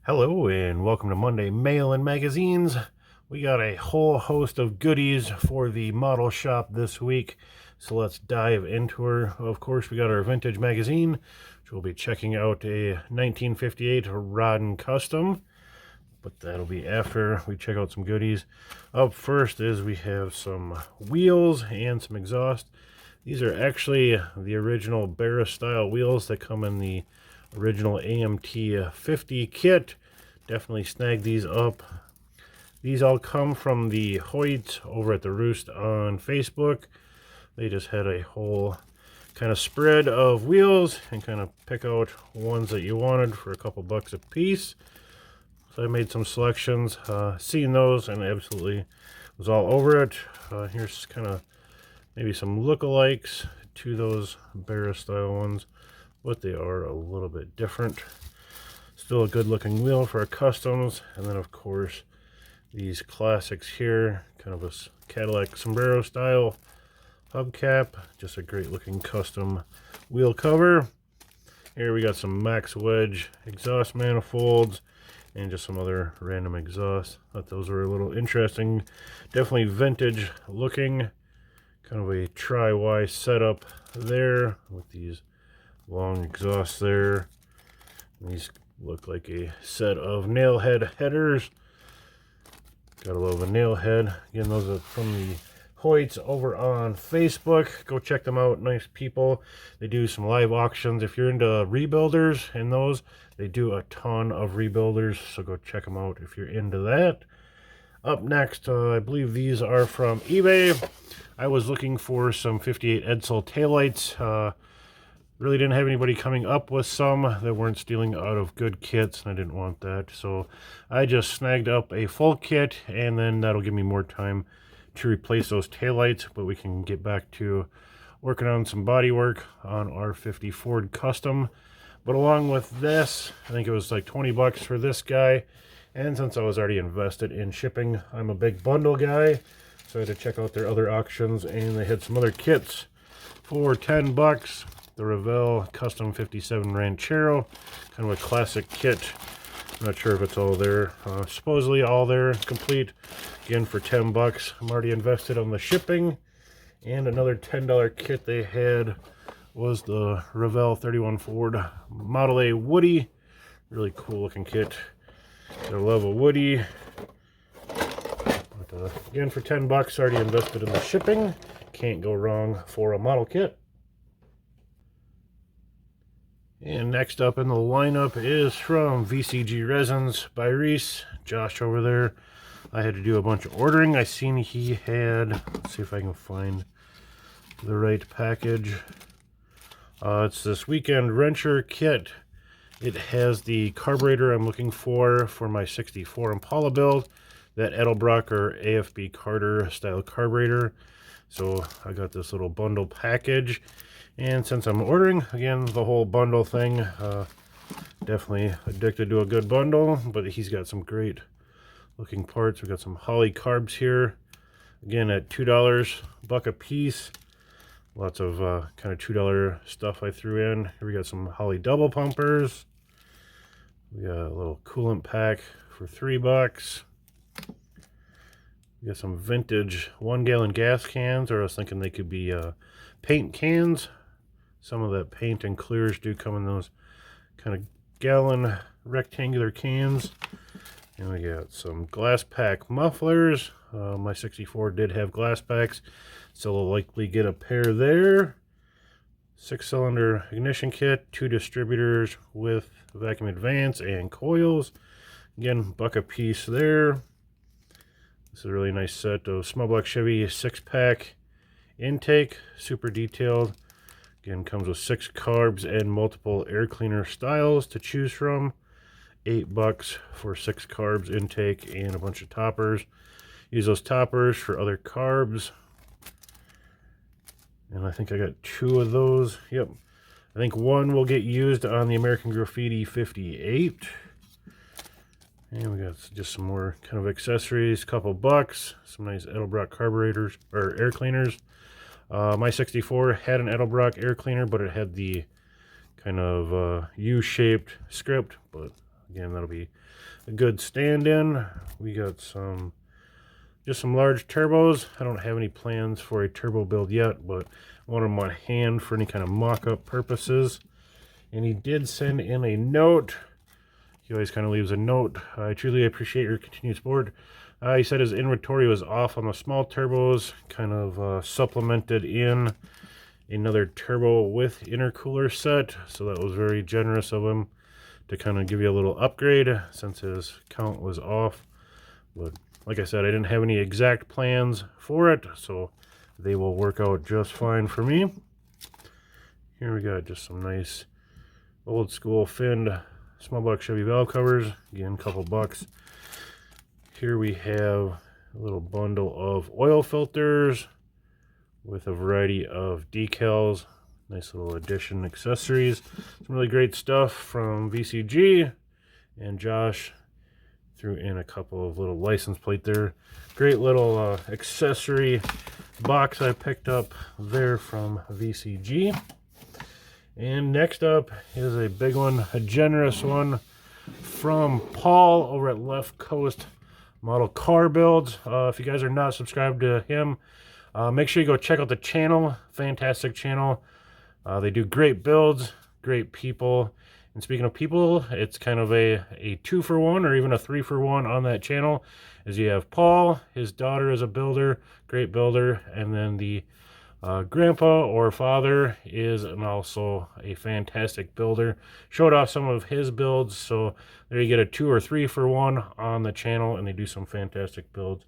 Hello and welcome to Monday Mail and Magazines. We got a whole host of goodies for the model shop this week, so let's dive into her. Of course, we got our vintage magazine, which we'll be checking out a 1958 Rodden Custom, but that'll be after we check out some goodies. Up first is we have some wheels and some exhaust. These are actually the original Barra style wheels that come in the original AMT 50 kit. Definitely snag these up. These all come from the Hoyts over at the Roost on Facebook. They just had a whole kind of spread of wheels and kind of pick out ones that you wanted for a couple bucks a piece. So I made some selections, seen those and absolutely was all over it. Here's kind of maybe some lookalikes to those Barra style ones, but they are a little bit different. Still a good looking wheel for our customs. And then of course these classics here, kind of a Cadillac sombrero style hubcap, just a great looking custom wheel cover. Here we got some max wedge exhaust manifolds and just some other random exhausts. Thought those were a little interesting, definitely vintage looking. Kind of a tri-Y setup there with these long exhausts there. These look like a set of nail head headers. Gotta love a nail head. Again, those are from the Hoyts over on Facebook. Go check them out. Nice people. They do some live auctions. If you're into rebuilders and those, they do a ton of rebuilders. So go check them out if you're into that. Up next, I believe these are from eBay. I was looking for some 58 Edsel taillights. Really didn't have anybody coming up with some that weren't stealing out of good kits, and I didn't want that. So I just snagged up a full kit, and then that'll give me more time to replace those taillights, but we can get back to working on some body work on our 50 Ford Custom. But along with this, I think it was like 20 bucks for this guy. And since I was already invested in shipping, I'm a big bundle guy, so I had to check out their other auctions, and they had some other kits for 10 bucks. The Revell Custom 57 Ranchero, kind of a classic kit. I'm not sure if it's all there. Supposedly all there, complete. Again, for 10 bucks. I'm already invested on the shipping. And another $10 kit they had was the Revell 31 Ford Model A Woody. Really cool looking kit. Gotta love a Woody. But, again, for 10 bucks, already invested in the shipping. Can't go wrong for a model kit. And next up in the lineup is from VCG Resins by Reese. Josh over there. I had to do a bunch of ordering. I seen he had, let's see if I can find the right package. It's this weekend wrencher kit. It has the carburetor I'm looking for my 64 Impala build. That Edelbrock or AFB Carter style carburetor. So I got this little bundle package. And since I'm ordering, again, the whole bundle thing, definitely addicted to a good bundle, but he's got some great looking parts. We got some Holley carbs here, again at $2, buck a piece. Lots of kind of $2 stuff I threw in. Here we got some Holley double pumpers. We got a little coolant pack for $3. We got some vintage 1-gallon gas cans, or I was thinking they could be paint cans. Some of that paint and clears do come in those kind of gallon rectangular cans. And we got some glass pack mufflers. My 64 did have glass packs, so I'll likely get a pair there. 6-cylinder ignition kit, 2 distributors with vacuum advance and coils. Again, buck a piece there. This is a really nice set of Small Block Chevy 6-pack intake, super detailed. Again, comes with 6 carbs and multiple air cleaner styles to choose from. $8 for 6 carbs intake and a bunch of toppers. Use those toppers for other carbs. And I think I got 2 of those. Yep. I think 1 will get used on the American Graffiti 58. And we got just some more kind of accessories, couple bucks, some nice Edelbrock carburetors or air cleaners. My 64 had an Edelbrock air cleaner, but it had the kind of U-shaped script, but again, that'll be a good stand-in. We got just some large turbos. I don't have any plans for a turbo build yet, but I want them on hand for any kind of mock-up purposes. And he did send in a note. He always kind of leaves a note. I truly appreciate your continued support. He said his inventory was off on the small turbos, kind of supplemented in another turbo with intercooler set, so that was very generous of him to kind of give you a little upgrade since his count was off. But like I said, I didn't have any exact plans for it, so they will work out just fine for me. Here we got just some nice old school finned small block Chevy valve covers, again a couple bucks. Here we have a little bundle of oil filters with a variety of decals, nice little addition accessories, some really great stuff from VCG, and Josh threw in a couple of little license plate there. Great little accessory box I picked up there from VCG. And next up is a big one, a generous one from Paul over at Left Coast Model Car Builds. If you guys are not subscribed to him, make sure you go check out the channel. Fantastic channel. They do great builds, great people. And speaking of people, it's kind of a 2-for-1 or even a 3-for-1 on that channel. As you have Paul, his daughter is a builder, great builder, and then the grandpa or father is also a fantastic builder. Showed off some of his builds, so there you get a 2 or 3-for-1 on the channel, and they do some fantastic builds.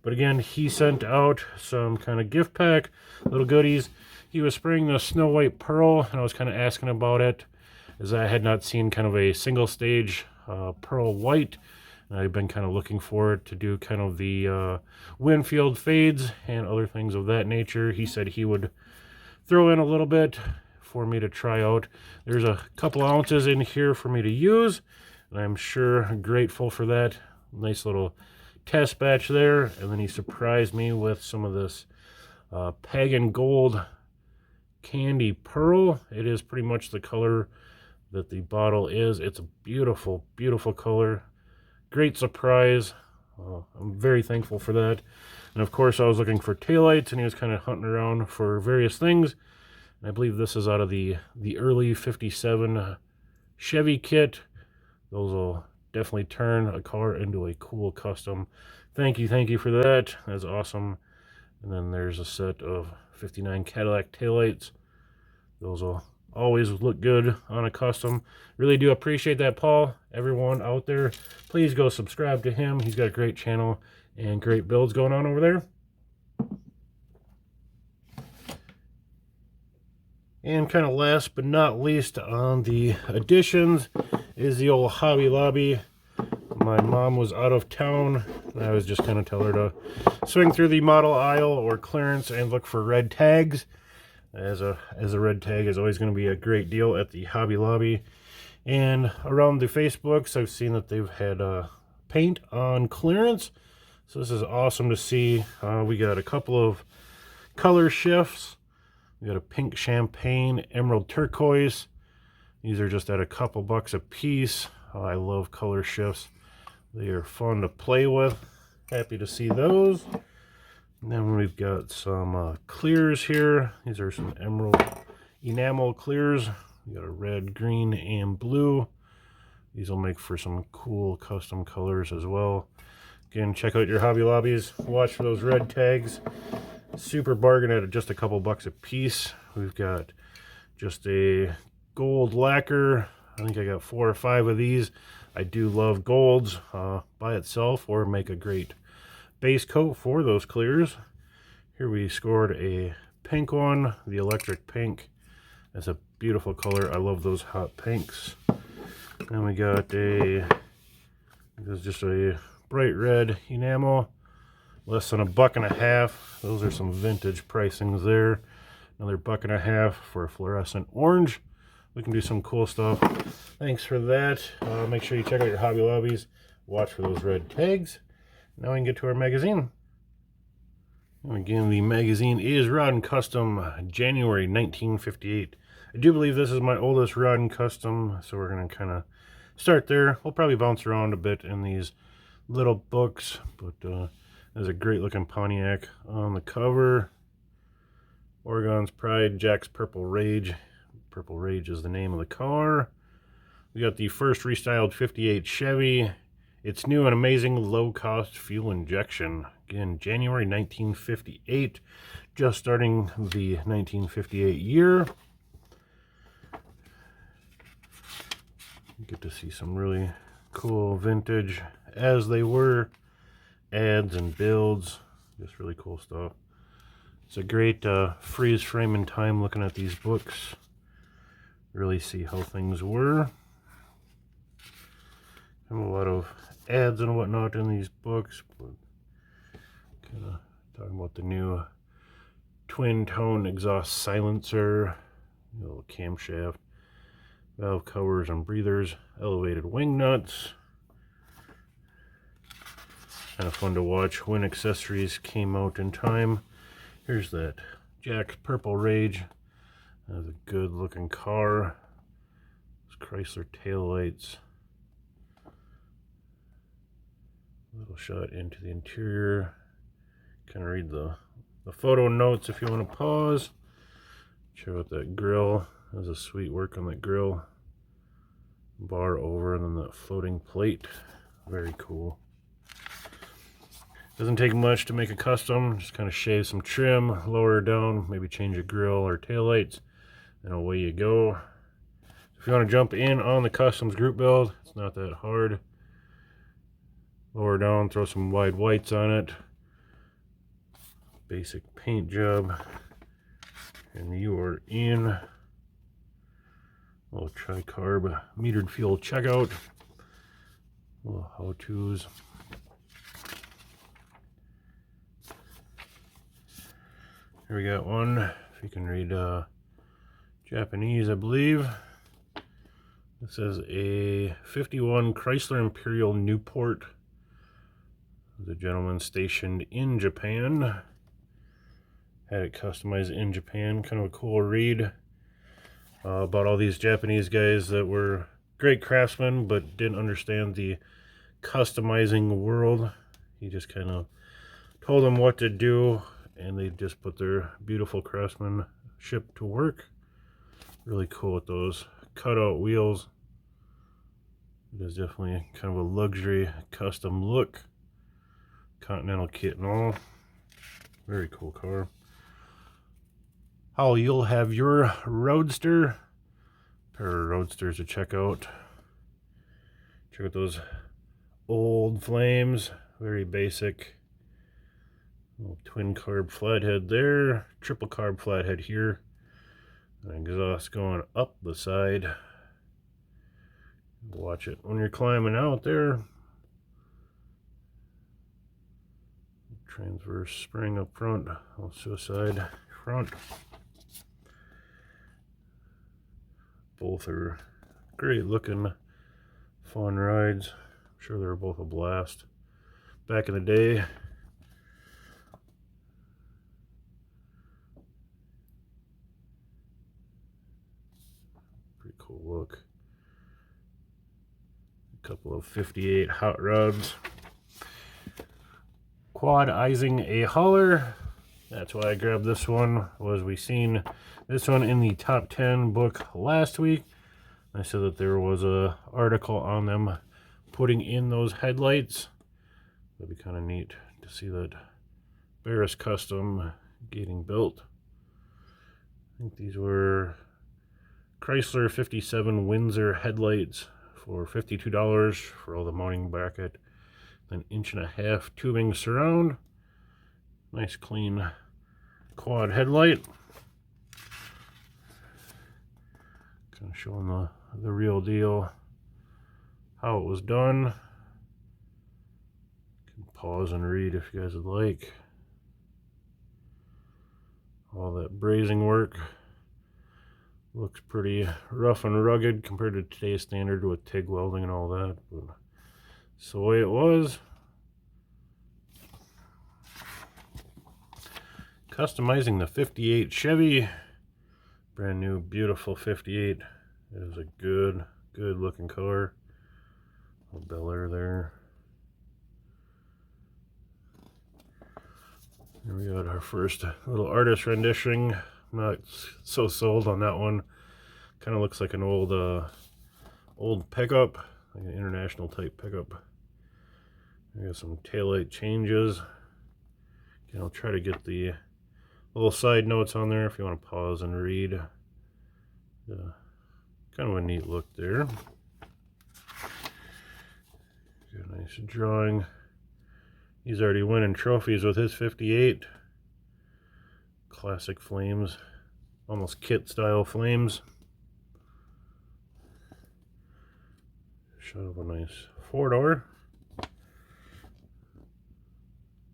But again, he sent out some kind of gift pack, little goodies. He was spraying the Snow White Pearl, and I was kind of asking about it, as I had not seen kind of a single stage Pearl White. And I've been kind of looking for it to do kind of the Winfield fades and other things of that nature. He said he would throw in a little bit for me to try out. There's a couple ounces in here for me to use, and I'm sure grateful for that. Nice little test batch there. And then he surprised me with some of this Pagan Gold Candy Pearl. It is pretty much the color that the bottle is. It's a beautiful, beautiful color. Great surprise. I'm very thankful for that. And of course, I was looking for taillights, and he was kind of hunting around for various things. And I believe this is out of the early 57 Chevy kit. Those will definitely turn a car into a cool custom. Thank you for that. That's awesome. And then there's a set of 59 Cadillac taillights. Those will always look good on a custom. Really do appreciate that, Paul. Everyone out there, please go subscribe to him. He's got a great channel and great builds going on over there. And kind of last but not least on the additions is the old Hobby Lobby. My mom was out of town, and I was just kind of tell her to swing through the model aisle or clearance and look for red tags. As a red tag is always going to be a great deal at the Hobby Lobby. And around the Facebooks, I've seen that they've had paint on clearance. So this is awesome to see. We got a couple of color shifts. We got a pink champagne, emerald turquoise. These are just at a couple bucks a piece. I love color shifts. They are fun to play with. Happy to see those. And then we've got some clears here. These are some emerald enamel clears. We got a red, green, and blue. These will make for some cool custom colors as well. Again, check out your Hobby Lobbies. Watch for those red tags. Super bargain at just a couple bucks a piece. We've got just a gold lacquer. I think I got 4 or 5 of these. I do love golds by itself, or make a great base coat for those clears. Here we scored a pink one, the electric pink. That's a beautiful color. I love those hot pinks. And we got just a bright red enamel, less than $1.50. Those are some vintage pricings there. Another $1.50 for a fluorescent orange. We can do some cool stuff. Thanks for that. Make sure you check out your Hobby Lobbies. Watch for those red tags. Now we can get to our magazine. And again, the magazine is Rod and Custom, January 1958. I do believe this is my oldest Rod and Custom, so we're going to kind of start there. We'll probably bounce around a bit in these little books, but there's a great looking Pontiac on the cover. Oregon's Pride, Jack's Purple Rage. Purple Rage is the name of the car. We got the first restyled 58 Chevy. It's new and amazing low-cost fuel injection. Again, January 1958, just starting the 1958 year. You get to see some really cool vintage, as they were, ads and builds. Just really cool stuff. It's a great freeze frame in time looking at these books. Really see how things were. And a lot of ads and whatnot in these books, but kind of talking about the new twin tone exhaust silencer, little camshaft, valve covers and breathers, elevated wing nuts. Kind of fun to watch when accessories came out in time. Here's that Jack's Purple Rage. That's a good looking car. Those Chrysler taillights. Little shot into the interior. Kind of read the photo notes if you want to pause. Check out that grill. There's a sweet work on that grill. Bar over and then that floating plate. Very cool. Doesn't take much to make a custom. Just kind of shave some trim, lower it down, maybe change a grill or taillights, and away you go. If you want to jump in on the customs group build, it's not that hard. Lower down, throw some wide whites on it. Basic paint job. And you are in. A little tri-carb metered fuel checkout. Little how-tos. Here we got one. If you can read Japanese, I believe. This is a 51 Chrysler Imperial Newport. The gentleman stationed in Japan. Had it customized in Japan. Kind of a cool read about all these Japanese guys that were great craftsmen but didn't understand the customizing world. He just kind of told them what to do, and they just put their beautiful craftsmanship to work. Really cool with those cutout wheels. It is definitely kind of a luxury custom look. Continental kit and all. Very cool car. How you'll have your Roadster. Pair of Roadsters to check out. Check out those old flames. Very basic. Little twin carb flathead there. Triple carb flathead here. And exhaust going up the side. Watch it when you're climbing out there. Transverse spring up front, also side front. Both are great looking, fun rides. I'm sure they were both a blast back in the day. Pretty cool look. A couple of 58 hot rods. Quad-izing a hauler. That's why I grabbed this one, was we seen this one in the top 10 book last week. I said that there was a article on them putting in those headlights. That'd be kind of neat to see that Barris custom getting built. I think these were Chrysler 57 Windsor headlights for $52 for all the mounting bracket. An 1.5 inch tubing surround. Nice clean quad headlight. Kind of showing the real deal, how it was done. Can pause and read if you guys would like. All that brazing work looks pretty rough and rugged compared to today's standard with TIG welding and all that, but it's the way it was. Customizing the 58 Chevy. Brand new, beautiful 58. It is a good looking car. Bel Air there. Here we got our first little artist rendition. I'm not so sold on that one. Kind of looks like an old pickup, like an international type pickup. We got some taillight changes. Again, I'll try to get the little side notes on there if you want to pause and read. Kind of a neat look there. Got a nice drawing. He's already winning trophies with his 58. Classic flames, almost kit style flames. Shot of a nice 4-door.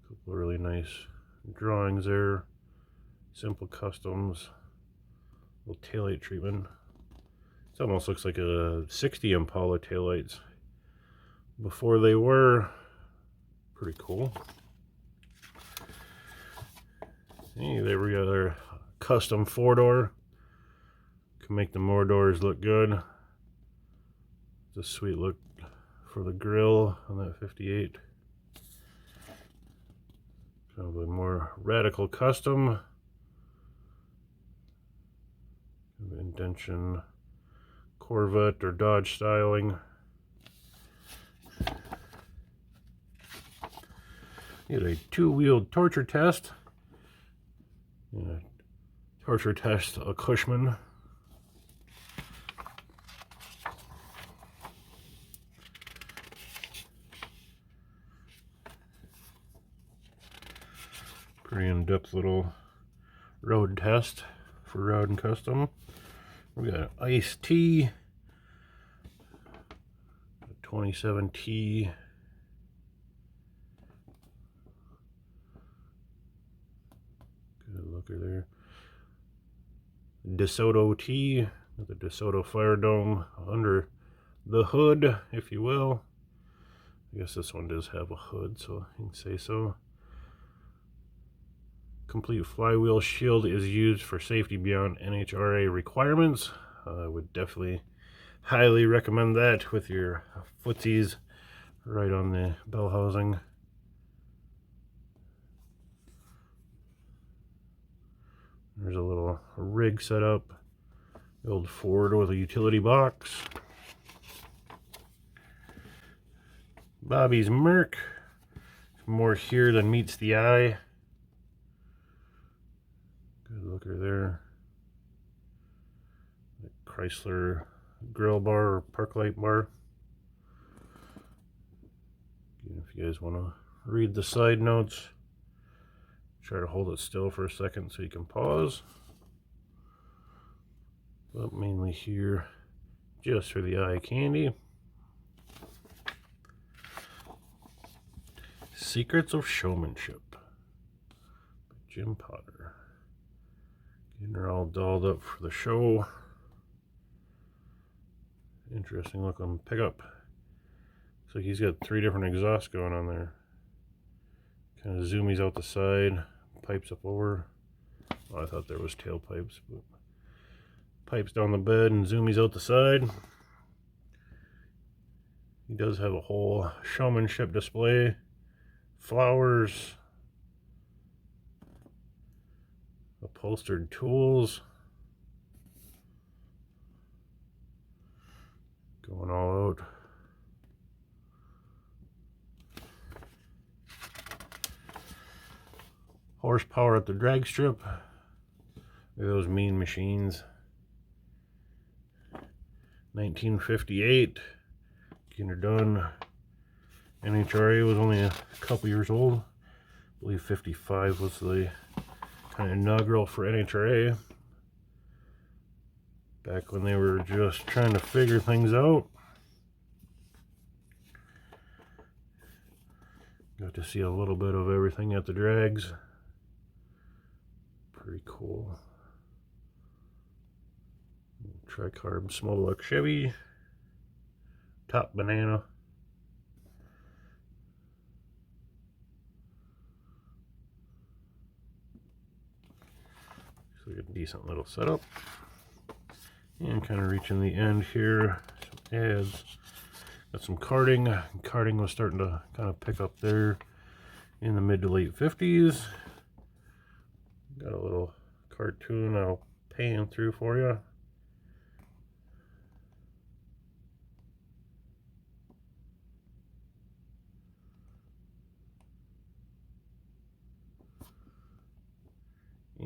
Couple really nice drawings there. Simple customs. Little taillight treatment. It almost looks like a 60 Impala taillights before they were. Pretty cool. Hey, there we got our custom 4-door. Can make the more doors look good. It's a sweet look for the grill on that 58. Kind of a more radical custom. Indention, Corvette or Dodge styling. Get a 2-wheeled torture test. Torture test a Cushman. Pretty in-depth little road test for Road and Custom. We got an iced tea, 27T. Good looker there. DeSoto T with the DeSoto Fire Dome under the hood, if you will. I guess this one does have a hood, so you can say so. Complete flywheel shield is used for safety beyond NHRA requirements. I would definitely highly recommend that with your footsies right on the bell housing. There's a little rig set up. The old Ford with a utility box. Bobby's Merc. More here than meets the eye. Good looker there. The Chrysler grill bar or park light bar. If you guys want to read the side notes, try to hold it still for a second so you can pause. But mainly here just for the eye candy. Secrets of Showmanship by Jim Potter. Getting her all dolled up for the show. Interesting looking pickup. Looks like he's got 3 different exhausts going on there. Kind of zoomies out the side, pipes up over. Oh, I thought there was tailpipes, but pipes down the bed and zoomies out the side. He does have a whole showmanship display. Flowers. Upholstered tools. Going all out. Horsepower at the drag strip. Look at those mean machines. 1958. Getting her done. NHRA was only a couple years old. I believe 55 was the kind of inaugural for NHRA. Back when they were just trying to figure things out. Got to see a little bit of everything at the drags. Pretty cool. Tricarb small block Chevy. Top banana. So we got a decent little setup. And kind of reaching the end here. Some ads. Got some karting. Karting was starting to kind of pick up there in the mid to late 50s. Got a little cartoon I'll pan through for you.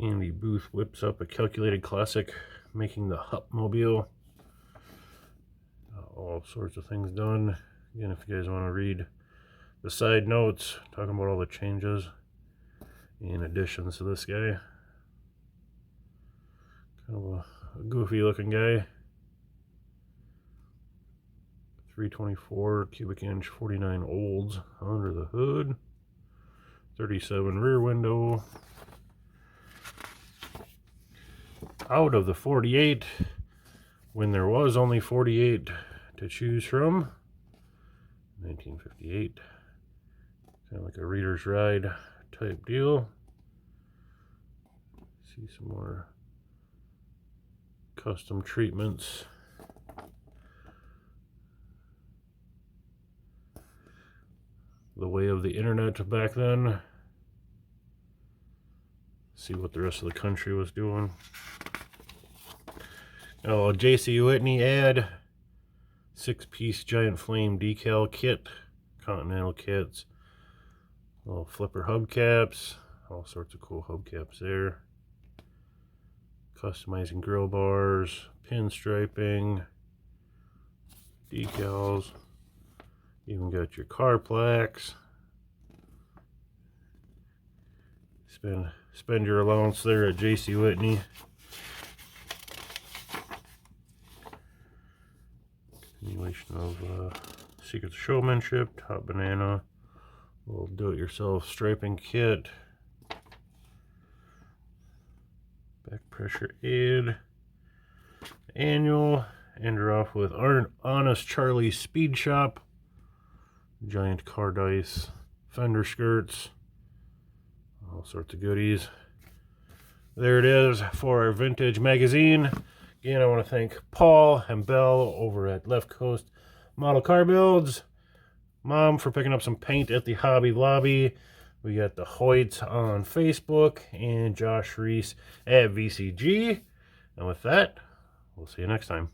Andy Booth whips up a calculated classic, making the Hupmobile. All sorts of things done. Again, if you guys want to read the side notes, talking about all the changes and additions to this guy. Kind of a goofy looking guy. 324 cubic inch, 49 olds under the hood. 37 rear window. Out of the 48, when there was only 48 to choose from. 1958. Kind of like a reader's ride type deal. See some more custom treatments. The way of the internet back then. See what the rest of the country was doing. Oh, J.C. Whitney ad. 6-piece giant flame decal kit. Continental kits. Little flipper hubcaps. All sorts of cool hubcaps there. Customizing grill bars. Pinstriping. Decals. Even got your car plaques. Spend your allowance there at J.C. Whitney. Continuation of Secrets of Showmanship, Top Banana, little do-it-yourself striping kit, back pressure aid, annual, end her off with Honest Charlie's Speed Shop, giant car dice, fender skirts, all sorts of goodies. There it is for our vintage magazine. Again, I want to thank Paul and Belle over at Left Coast Model Car Builds. Mom for picking up some paint at the Hobby Lobby. We got the Hoyts on Facebook and Josh Reese at VCG. And with that, we'll see you next time.